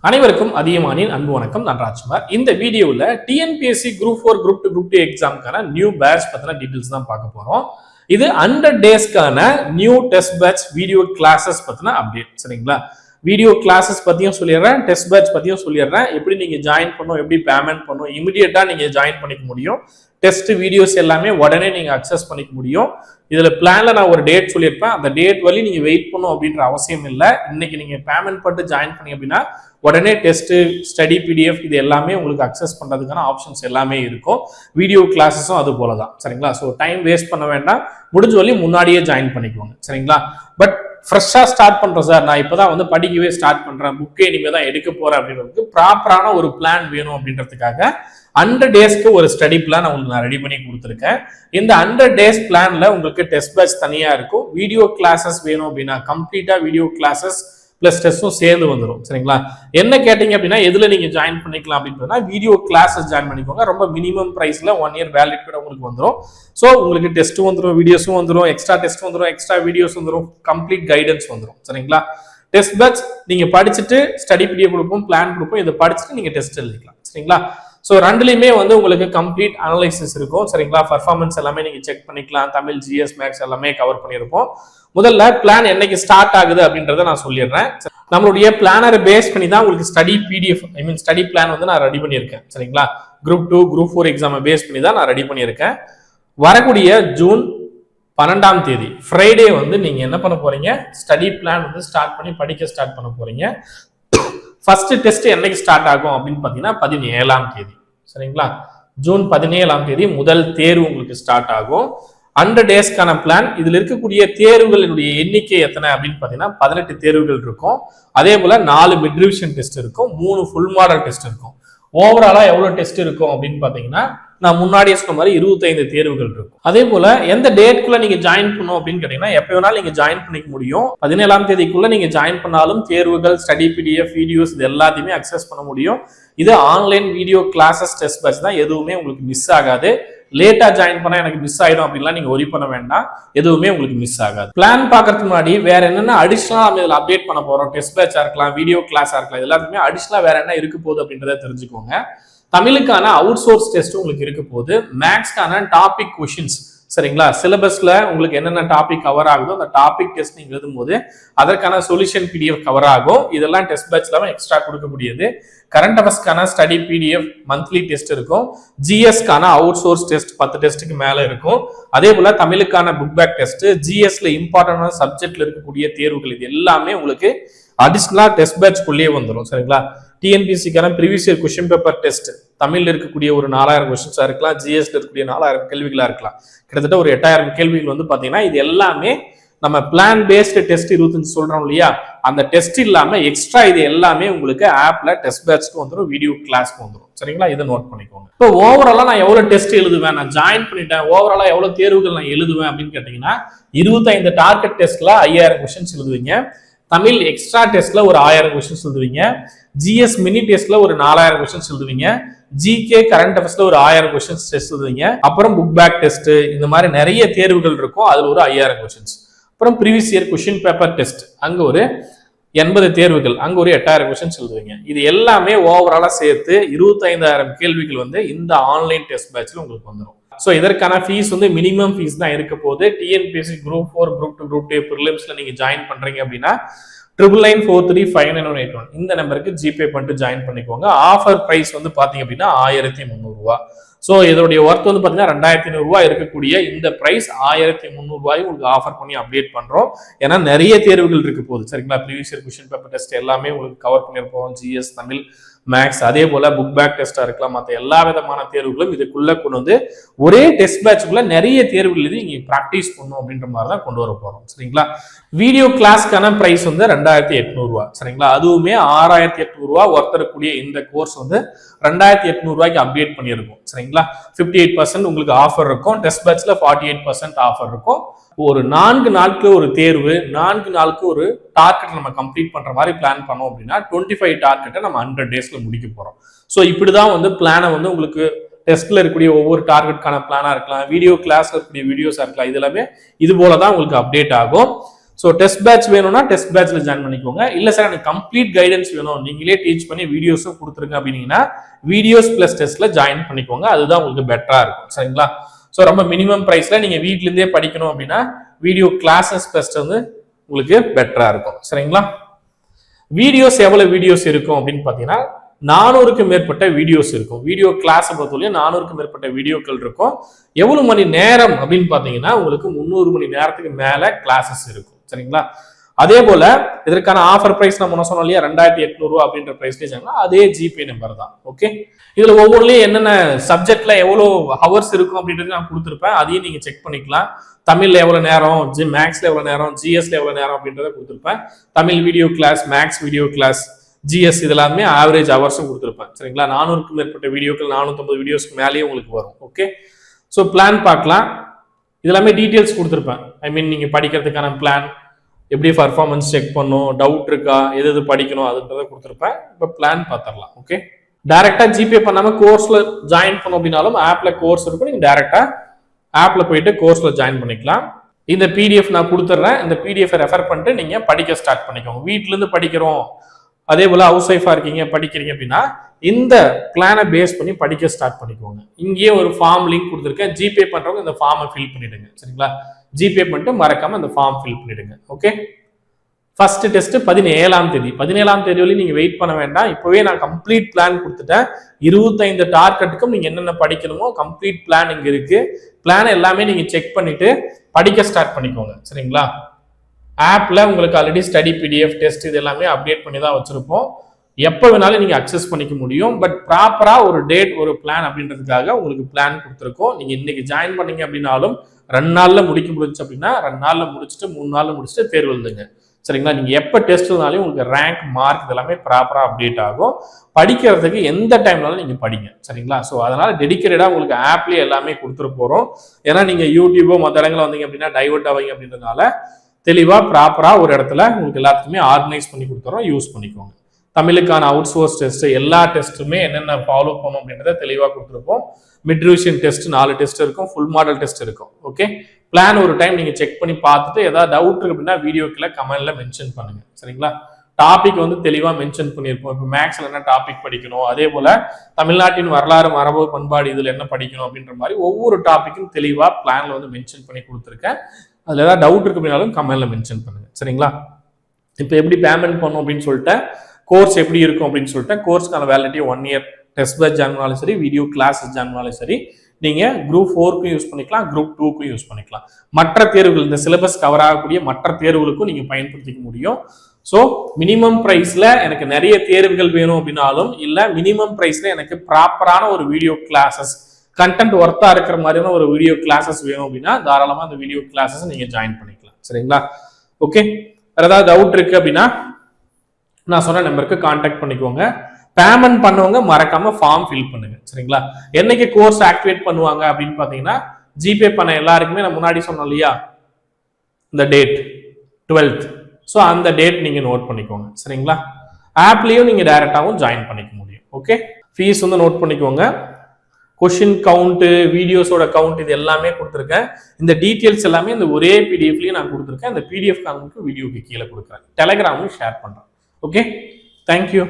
அனைவருக்கும் அதிகமானின் அன்பு வணக்கம். நான் ராஜ்குமார். இந்த வீடியோவில் டிஎன்பிஎஸ்சி குரூப் 4 குரூப் 2 குரூப் 2 எக்ஸாமுக்கான நியூ பேட்ச் பத்தின டீடைல்ஸ் தான் பார்க்க போறோம். இது 100 டேஸ்க்கான new test batch video classes பத்தின அப்டேட். சரிங்களா? வீடியோ கிளாஸஸ் பத்தியும் சொல்லிடுறேன், டெஸ்ட் பேட்ச் பத்தியும் சொல்லிடுறேன். எப்படி நீங்க ஜாயின் பண்ணணும், எப்படி பேமெண்ட் பண்ணணும், இமிடியேட்டா நீங்க ஜாயின் பண்ணிக்க முடியும். டெஸ்ட் வீடியோஸ் எல்லாமே உடனே நீங்க அக்சஸ் பண்ணிக்க முடியும். இதுல பிளான்ல நான் ஒரு டேட் சொல்லியிருப்பேன். அந்த டேட் வரை நீங்க வெயிட் பண்ணும் அப்படின்ற அவசியம் இல்லை. இன்னைக்கு நீங்க பேமெண்ட் பண்ணிட்டு ஜாயின் பண்ணீங்க அப்படின்னா உடனே டெஸ்ட், ஸ்டடி பிடிஎஃப் இது எல்லாமே உங்களுக்கு அக்சஸ் பண்றதுக்கான ஆப்ஷன்ஸ் எல்லாமே இருக்கும். வீடியோ கிளாஸஸும் அது போலதான். சரிங்களா? ஸோ டைம் வேஸ்ட் பண்ண வேண்டாம், முடிஞ்ச வழி முன்னாடியே ஜாயின் பண்ணிக்குவாங்க. சரிங்களா? பட் ஃப்ரெஷ்ஷா ஸ்டார்ட் பண்றேன் சார், நான் இப்பதான் படிக்கவே ஸ்டார்ட் பண்றேன், புக்கே இனிமே தான் எடுக்க போறேன் அப்படின்றதுக்கு ப்ராப்பரான ஒரு பிளான் வேணும் அப்படின்றதுக்காக 100 டேஸ்க்கு ஒரு ஸ்டடி பிளான் உங்களுக்கு நான் ரெடி பண்ணி கொடுத்துருக்கேன். இந்த 100 டேஸ் பிளான்ல உங்களுக்கு டெஸ்ட் பேட்ச் தனியா இருக்கும். வீடியோ கிளாஸஸ் வேணும் அப்படின்னா கம்ப்ளீட்டா வீடியோ கிளாஸஸ் பிளஸ் டெஸ்டும் சேர்ந்து வந்துடும். சரிங்களா? என்ன கேட்டீங்க அப்படின்னா எதுல நீங்க ஜாயின் பண்ணிக்கலாம் அப்படின்றதுனா வீடியோ கிளாஸஸ் ஜாயின் பண்ணிக்கோங்க. ரொம்ப மினிமம் பிரைஸ்ல 1 இயர் வேலிட் உங்களுக்கு வந்துடும். ஸோ உங்களுக்கு டெஸ்ட்டும் வந்துடும், வீடியோஸும் வந்துடும், எக்ஸ்ட்ரா டெஸ்ட் வந்துடும், எக்ஸ்ட்ரா வீடியோஸ் வந்துடும், கம்ப்ளீட் கைடன்ஸ் வந்துடும். சரிங்களா? டெஸ்ட் பேட்ச் நீங்க படிச்சுட்டு ஸ்டடி பிடிஎஃப் கொடுப்போம், பிளான் கொடுப்போம், இதை படிச்சுட்டு நீங்க டெஸ்ட் எழுதிக்கலாம். சரிங்களா? ஸோ ரெண்டுலையுமே உங்களுக்கு கம்ப்ளீட் அனலைசிஸ் இருக்கும். சரிங்களா? பர்ஃபார்மன்ஸ் எல்லாமே நீங்க செக் பண்ணிக்கலாம். தமிழ், ஜிஎஸ், மேக்ஸ் எல்லாமே கவர் பண்ணியிருப்போம். முதல்ல பிளான் என்னைக்கு ஸ்டார்ட் ஆகுது அப்படின்றத நான் சொல்லிடுறேன். நம்மளுடைய பிளானரை பேஸ் பண்ணி தான் உங்களுக்கு ஸ்டடி பிடிஎஃப் ஸ்டடி பிளான் நான் ரெடி பண்ணியிருக்கேன். சரிங்களா? குரூப் 2 குரூப் 4 எக்ஸாமை பேஸ் பண்ணி தான் நான் ரெடி பண்ணியிருக்கேன். வரக்கூடிய ஜூன் 12ஆம் தேதி ஃப்ரைடே நீங்க என்ன பண்ண போறீங்க, ஸ்டடி பிளான் ஸ்டார்ட் பண்ணி படிக்க ஸ்டார்ட் பண்ண போறீங்க. ஃபர்ஸ்ட் டெஸ்ட் என்னைக்கு ஸ்டார்ட் ஆகும் அப்படின்னு பாத்தீங்கன்னா 17ஆம் தேதி. சரிங்களா? ஜூன் 17ஆம் தேதி முதல் தேர்வு உங்களுக்கு ஸ்டார்ட் ஆகும். 100 டேஸ்க்கான பிளான். இதுல இருக்கக்கூடிய தேர்வுகளினுடைய எண்ணிக்கை எத்தனை அப்படின்னு பாத்தீங்கன்னா 18 தேர்வுகள் இருக்கும். அதே போல 4 மிட் ரிவிஷன் டெஸ்ட் இருக்கும், 3 ஃபுல் மாடல் டெஸ்ட் இருக்கும். ஓவராலா எவ்வளவு டெஸ்ட் இருக்கும் அப்படின்னு பாத்தீங்கன்னா நான் முன்னாடியே சொன்ன மாதிரி 25 தேர்வுகள் இருக்கும். அதே போல எந்த டேட்குள்ள நீங்க ஜாயின் பண்ணும் அப்படின்னு கேட்டீங்கன்னா எப்ப வேணாலும் நீங்க ஜாயின் பண்ணிக்க முடியும். 17ஆம் தேதிக்குள்ள நீங்க ஜாயின் பண்ணாலும் தேர்வுகள், ஸ்டடி பிடிஎஃப், வீடியோஸ் இது எல்லாத்தையுமே அக்சஸ் பண்ண முடியும். இது online video classes test batch தான். எதுவுமே உங்களுக்கு மிஸ் ஆகாது. லேட்டா ஜாயின் பண்ணா எனக்கு மிஸ் ஆயிடும் அப்படின்லாம் நீங்க ஒரி பண்ண வேண்டாம். எதுவுமே உங்களுக்கு மிஸ் ஆகாது. பிளான் பாக்குறதுக்கு முன்னாடி வேற என்னென்ன அடிஷனலா நம்ம இதுல அப்டேட் பண்ண போறோம், டெஸ்ட் பேட்சா இருக்கலாம், வீடியோ கிளாஸா இருக்கலாம், எல்லாத்துக்குமே அடிஷனலா வேற என்ன இருக்க போகுது அப்படின்றத தெரிஞ்சுக்கோங்க. தமிழுக்கான அவுட் சோர்ஸ் டெஸ்ட் உங்களுக்கு இருக்க போகுது. மேக்ஸ்க்கான டாபிக் கொஷின்ஸ். சரிங்களா? சிலபஸ்ல உங்களுக்கு என்னென்ன டாபிக் கவர் ஆகுதோ அந்த டாபிக் டெஸ்ட் நீங்க எழுதும் போது அதற்கான சொல்யூஷன் பிடிஎஃப் கவர் ஆகும். இதெல்லாம் டெஸ்ட் பேட்ச்ல எக்ஸ்ட்ரா கொடுக்கக்கூடியது. கரண்ட் அஃபேர்ஸ்க்கான ஸ்டடி பிடிஎஃப் மந்த்லி டெஸ்ட் இருக்கும். ஜிஎஸ்க்கான அவுட் சோர்ஸ் டெஸ்ட் 10 டெஸ்ட்டுக்கு மேல இருக்கும். அதே போல தமிழுக்கான புக் பேக் டெஸ்ட், ஜிஎஸ்ல இம்பார்ட்டன்டான சப்ஜெக்ட்ல இருக்கக்கூடிய தேர்வுகள் இது எல்லாமே உங்களுக்கு அடிஷனலா டெஸ்ட் பேட்ச்க்குள்ளேயே வந்துடும். சரிங்களா? டிஎன்பிஎஸ்சிக்கான previous year question paper test தமிழ்ல இருக்கக்கூடிய ஒரு 4000 கொஸ்டின்ஸா இருக்கலாம், ஜிஎஸ்ல இருக்கக்கூடிய 4000 கேள்விகளா இருக்கலாம். கிட்டத்தட்ட ஒரு 8000 கேள்விகள் பாத்தீங்கன்னா இது எல்லாமே நம்ம பிளான் பேஸ்டு டெஸ்ட் 25 சொல்றோம் இல்லையா, அந்த டெஸ்ட் இல்லாம எக்ஸ்ட்ரா இது எல்லாமே உங்களுக்கு ஆப்ல டெஸ்ட் பேட்ச்க்கு வந்துடும், வீடியோ கிளாஸ்க்கு வந்துடும். சரிங்களா? இதை நோட் பண்ணிக்கோங்க. இப்போ ஓவராலா நான் எவ்வளவு டெஸ்ட் எழுதுவேன், நான் ஜாயின் பண்ணிட்டேன், ஓவராலா எவ்வளவு தேர்வுகள் நான் எழுதுவேன் அப்படின்னு கேட்டீங்கன்னா 25 டார்கெட் டெஸ்ட்ல 5000 கொஸ்டின்ஸ் எழுதுவீங்க. தமிழ் எக்ஸ்ட்ரா டெஸ்ட்ல ஒரு 1000 கொஸ்டின்ஸ் எழுதுவீங்க. ஜிஎஸ் மினி டெஸ்ட்ல ஒரு 4000 கொஸ்டின்ஸ் எழுதுவீங்க. ஜிகே கரண்ட் அஃபேர்ஸ்ல ஒரு 1000 கொஸ்டின்ஸ் டெஸ்ட் எழுதுவீங்க. அப்புறம் புக் பேக் டெஸ்ட் இந்த மாதிரி நிறைய தேர்வுகள் இருக்கும். அதுல ஒரு 5000 கொஸ்டின்ஸ். அப்புறம் previous year question paper test அங்க ஒரு 80 தேர்வுகள், அங்க ஒரு 8000 கொஸ்டின்ஸ் எழுதுவீங்க. இது எல்லாமே ஓவராலா சேர்த்து 25000 கேள்விகள் இந்த ஆன்லைன் டெஸ்ட் பேட்ச்ல உங்களுக்கு வந்துடும். ஸோ இதற்கான ஃபீஸ் மினிமம் ஃபீஸ் தான் இருக்க போது. டிஎன்பிஎஸ்சி குரூப் 4 குரூப் 2 குரூப் 2 ப்ரிலிம்ஸ்ல நீங்க ஜாயின் பண்றீங்க அப்படின்னா 9994359181 இந்த நம்பருக்கு ஜிபே பண்ணிட்டு ஜாயின் பண்ணிக்கோங்க. ஆஃபர் பிரைஸ் பாத்தீங்க அப்படின்னா 1300 ரூபாய். ஸோ இதோடைய ஒர்த் பாத்தீங்கன்னா 2500 ரூபாய் இருக்கக்கூடிய இந்த பிரைஸ் 1300 ரூபாய் உங்களுக்கு ஆஃபர் பண்ணி அப்டேட் பண்றோம். ஏன்னா நிறைய தேர்வுகள் இருக்கு போகுது. சரிங்களா? Previous year question paper test எல்லாமே உங்களுக்கு கவர் பண்ணிருப்போம். ஜிஎஸ், தமிழ், மேக்ஸ், அதே போல புக் பேக் டெஸ்டா இருக்கலாம், மற்ற எல்லா விதமான தேர்வுகளும் இதுக்குள்ள கொண்டு ஒரே டெஸ்ட் பேட்சுக்குள்ள நிறைய தேர்வுகள் எழுதி நீங்க பிராக்டிஸ் பண்ணும் அப்படின்ற மாதிரி தான் கொண்டு வர போறோம். சரிங்களா? வீடியோ கிளாஸ்க்கான பிரைஸ் 2800 ரூபாய். சரிங்களா? அதுவுமே 6800 ரூபாய் ஒருத்தரக்கூடிய இந்த கோர்ஸ் 2800 ரூபாய்க்கு அப்டேட் பண்ணியிருக்கும். சரிங்களா? 58% உங்களுக்கு ஆஃபர் இருக்கும். டெஸ்ட் பேட்ச்ல 48% ஆஃபர் இருக்கும். ஒரு 4 நாட்கள் ஒரு தேர்வு, 4 நாளுக்கு ஒரு டார்கெட் நம்ம கம்ப்ளீட் பண்ற மாதிரி பிளான் பண்ணோம் அப்படின்னா 25 டார்கெட்டை நம்ம 100 டேஸ்ல முடிக்க போறோம். ஸோ இப்படிதான் பிளானை உங்களுக்கு டெஸ்ட்ல இருக்கக்கூடிய ஒவ்வொரு டார்கெட்கான பிளானா இருக்கலாம், வீடியோ கிளாஸ்ல இருக்கக்கூடிய வீடியோஸா இருக்கலாம், இது எல்லாமே இது போலதான் உங்களுக்கு அப்டேட் ஆகும். ஸோ டெஸ்ட் பேட்ச் வேணும்னா டெஸ்ட் பேட்ச்ல ஜாயின் பண்ணிக்கோங்க. இல்லை சார் எனக்கு கம்ப்ளீட் கைடன்ஸ் வேணும், நீங்களே டீச் பண்ணி வீடியோஸும் கொடுத்துருங்க அப்படின்னீங்கன்னா வீடியோஸ் பிளஸ் டெஸ்ட்ல ஜாயின் பண்ணிக்கோங்க. அதுதான் உங்களுக்கு பெட்டரா இருக்கும். சரிங்களா? ஸோ ரொம்ப மினிமம் ப்ரைஸ்ல நீங்க வீட்ல இருந்தே படிக்கணும் அப்படின்னா வீடியோ கிளாஸஸ் பிளஸ் வந்து உங்களுக்கு பெட்டரா இருக்கும். சரிங்களா? வீடியோஸ் எவ்வளவு வீடியோஸ் இருக்கும் அப்படின்னு பாத்தீங்கன்னா 400க்கும் மேற்பட்ட வீடியோஸ் இருக்கும். வீடியோ கிளாஸ் பொறுத்தவரையும் 400க்கும் மேற்பட்ட வீடியோக்கள் இருக்கும். எவ்வளவு மணி நேரம் அப்படின்னு பாத்தீங்கன்னா உங்களுக்கு 300 மணி நேரத்துக்கு மேல கிளாஸஸ் இருக்கும். சரிங்களா? அதே போல இதற்கான ஆஃபர் பிரைஸ் நம்ம சொன்னோம் இல்லையா, 2800 ரூபா அப்படின்ற பிரைஸ்லேயே அதே ஜிபே நம்பர் தான். ஓகே, இதுல ஒவ்வொன்றுலயும் என்னென்ன சப்ஜெக்ட்ல எவ்வளவு ஹவர்ஸ் இருக்கும் அப்படின்றது நான் கொடுத்துருப்பேன். அதையும் நீங்க செக் பண்ணிக்கலாம். தமிழ்ல எவ்வளவு நேரம், மேக்ஸ்ல எவ்வளவு நேரம், ஜிஎஸ்ல எவ்வளவு நேரம் அப்படின்றத கொடுத்துருப்பேன். Tamil video class, maths video class, GS இதெல்லாமே ஆவரேஜ் ஹவர்ஸும் கொடுத்துருப்பேன். சரிங்களா? 400க்கும் மேற்பட்ட வீடியோக்கள் 450 வீடியோஸ்க்கு மேலேயே உங்களுக்கு வரும். ஓகே, ஸோ பிளான் பார்க்கலாம். இதெல்லாமே டீட்டெயில்ஸ் கொடுத்துருப்பேன். ஐ மீன் நீங்க படிக்கிறதுக்கான பிளான், எப்படி பர்ஃபார்மன்ஸ் செக் பண்ணும், டவுட் இருக்கா, எது படிக்கணும் அதுன்றதை கொடுத்துருப்பேன். இப்போ பிளான் பார்த்துடலாம். ஓகே, டைரக்டா ஜிபே பண்ணாம கோர்ஸ்ல ஜாயின் பண்ணோம் அப்படின்னாலும் ஆப்ல கோர்ஸ் இருக்கும். நீங்க டைரக்டா ஆப்ல போயிட்டு கோர்ஸ்ல ஜாயின் பண்ணிக்கலாம். இந்த பிடிஎஃப் நான் கொடுத்துட்றேன். இந்த பிடிஎஃப் ரெஃபர் பண்ணிட்டு நீங்க படிக்க ஸ்டார்ட் பண்ணிக்கோங்க. வீட்ல இருந்து படிக்கிறோம், அதே போல ஹவுஸ் ஒய்ஃபா இருக்கீங்க, படிக்கிறீங்க அப்படின்னா இந்த பிளானை பேஸ் பண்ணி படிக்க ஸ்டார்ட் பண்ணிக்கோங்க. இங்கேயே ஒரு ஃபார்ம் லிங்க் கொடுத்துருக்கேன். ஜிபே பண்றவங்க இந்த ஃபார்மை ஃபில் பண்ணிடுங்க. சரிங்களா? ஜிபே பண்ணிட்டு மறக்காம இந்த ஃபார்ம் ஃபில் பண்ணிடுங்க. ஓகே, ஃபர்ஸ்ட் டெஸ்ட் 17ஆம் தேதி. 17ஆம் தேதி வரையும் நீங்க வெயிட் பண்ண வேண்டாம். இப்பவே நான் கம்ப்ளீட் பிளான் கொடுத்துட்டேன். 25 டார்கெட்டுக்கும் நீங்க என்னென்ன படிக்கணுமோ கம்ப்ளீட் பிளான் இங்க இருக்கு. பிளான் எல்லாமே நீங்க செக் பண்ணிட்டு படிக்க ஸ்டார்ட் பண்ணிக்கோங்க. சரிங்களா? ஆப்ல உங்களுக்கு ஆல்ரெடி ஸ்டடி பிடிஎஃப் டெஸ்ட் இது எல்லாமே அப்டேட் பண்ணி தான் வச்சிருப்போம். எப்போ வேணாலும் நீங்க அக்சஸ் பண்ணிக்க முடியும். பட் ப்ராப்பரா ஒரு டேட், ஒரு பிளான் அப்படின்றதுக்காக உங்களுக்கு பிளான் கொடுத்துருக்கோம். நீங்க இன்னைக்கு ஜாயின் பண்ணீங்க அப்படின்னாலும் 2 நாள்ல முடிக்க முடிஞ்சு அப்படின்னா 2 நாள்ல முடிச்சுட்டு 3 நாள்ல முடிச்சுட்டு தேர்வு எழுதுங்க. சரிங்களா? நீங்க எப்ப டெஸ்ட் இருந்தாலும் உங்களுக்கு ரேங்க், மார்க் இதெல்லாமே ப்ராப்பரா அப்டேட் ஆகும். படிக்கிறதுக்கு எந்த டைம்னாலும் நீங்க படிங்க. சரிங்களா? ஸோ அதனால டெடிக்கேட்டடா உங்களுக்கு ஆப்லயே எல்லாமே கொடுத்துட்டு போறோம். ஏன்னா நீங்க யூடியூபோ மற்ற இடங்கள் வந்தீங்க அப்படின்னா டைவர்ட் ஆவீங்க அப்படின்றதுனால தெளிவா ப்ராப்பரா ஒரு இடத்துல உங்களுக்கு எல்லாத்துக்குமே ஆர்கனைஸ் பண்ணி கொடுத்துறோம். யூஸ் பண்ணிக்கோங்க. தமிழுக்கான அவுட் சோர்ஸ் டெஸ்ட் எல்லா டெஸ்ட்டுமே என்னென்ன ஃபாலோ பண்ணும் அப்படின்றத தெளிவாக கொடுத்துருப்போம். மிட் ரிவிஷன் டெஸ்ட் 4 டெஸ்ட் இருக்கும், ஃபுல் மாடல் டெஸ்ட் இருக்கும். ஓகே, பிளான் ஒரு டைம் நீங்க செக் பண்ணி பார்த்துட்டு ஏதாவது டவுட் இருக்கு அப்படின்னா வீடியோக்குள்ள கமெண்ட்ல மென்ஷன் பண்ணுங்க. சரிங்களா? டாபிக் வந்து தெளிவா மென்ஷன் பண்ணியிருப்போம். இப்போ மேக்ஸ்ல என்ன டாபிக் படிக்கணும், அதே போல தமிழ்நாட்டின் வரலாறு, மரபு, பண்பாடு இதுல என்ன படிக்கணும் அப்படின்ற மாதிரி ஒவ்வொரு டாபிக்கும் தெளிவா பிளான்ல வந்து மென்ஷன் பண்ணி கொடுத்துருக்கேன். அதுல ஏதாவது டவுட் இருக்கு அப்படின்னாலும் கமெண்ட்ல மென்ஷன் பண்ணுங்க. சரிங்களா? இப்போ எப்படி பேமெண்ட் பண்ணும் அப்படின்னு சொல்லிட்டு, கோர்ஸ் எப்படி இருக்கும் அப்படின்னு சொல்லிட்டு, கோர்ஸ்க்கான வேலிடிட்டி 1 இயர். டெஸ்ட் பேட்ச் ஜாயினாலும் சரி, வீடியோ கிளாஸஸ் ஜாயினாலும் சரி, நீங்க குரூப் 4க்கும் யூஸ் பண்ணிக்கலாம், குரூப் 2க்கும் யூஸ் பண்ணிக்கலாம். மற்ற தேர்வுகள், இந்த சிலபஸ் கவர் ஆகக்கூடிய மற்ற தேர்வுகளுக்கும் நீங்க பயன்படுத்திக்க முடியும். ஸோ மினிமம் பிரைஸ்ல எனக்கு நிறைய தேர்வுகள் வேணும் அப்படின்னாலும், இல்ல மினிமம் பிரைஸ்ல எனக்கு ப்ராப்பரான ஒரு வீடியோ கிளாஸஸ், கண்டென்ட் ஒர்த்தா இருக்கிற மாதிரியான ஒரு வீடியோ கிளாஸஸ் வேணும் அப்படின்னா தாராளமா அந்த வீடியோ கிளாஸஸ் நீங்க ஜாயின் பண்ணிக்கலாம். சரிங்களா? ஓகே, வேற ஏதாவது டவுட் இருக்கு அப்படின்னா நான் சொன்ன நம்பருக்கு கான்டாக்ட் பண்ணிக்கோங்க. பேமெண்ட் பண்ணவங்க மறக்காம ஃபார்ம் ஃபில் பண்ணுங்க. சரிங்களா? என்னைக்கு கோர்ஸ் ஆக்டிவேட் பண்ணுவாங்க அப்படின்னு பாத்தீங்கன்னா, ஜிபே பண்ண எல்லாருக்குமே நான் முன்னாடி சொன்னோம் இல்லையா, இந்த டேட் 12th. ஸோ அந்த டேட் நீங்க நோட் பண்ணிக்கோங்க. சரிங்களா? ஆப்லயும் நீங்க டைரக்டாவும் ஜாயின் பண்ணிக்க முடியும். ஓகே, ஃபீஸ் வந்து நோட் பண்ணிக்கோங்க. கொஷின் கவுண்ட், வீடியோஸோட கவுண்ட் இது எல்லாமே கொடுத்துருக்கேன். இந்த டீட்டெயில்ஸ் எல்லாமே இந்த ஒரே பிடிஎஃப்லயும் நான் கொடுத்துருக்கேன். இந்த பிடிஎஃப் காரணத்துக்கு வீடியோக்கு கீழே கொடுக்குறேன். டெலிகிராமும் ஷேர் பண்றேன். Okay, thank you.